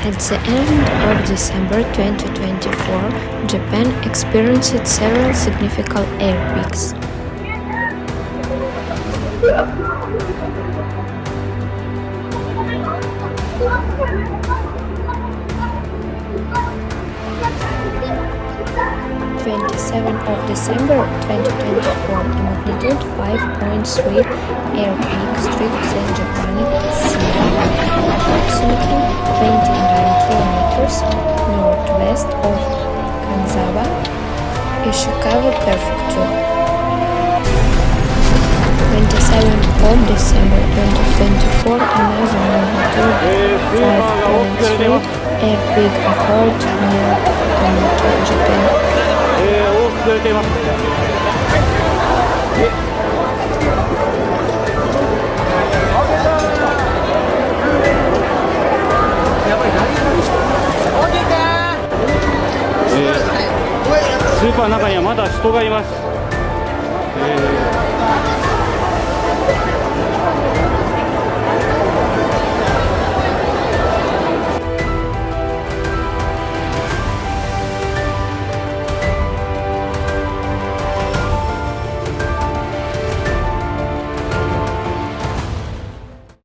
At the end of December 2024, Japan experienced several significant air peaks. December 27, 2024, a magnitude 5.3 air peak struck the Japanese Sea, approximately 29 kilometers northwest of Kanazawa, Ishikawa Prefecture. 27th of December 2024, another magnitude 5.3 air peak occurred near Kumamoto, Japan. 大きく揺れています。スーパーの中にはまだ人がいます。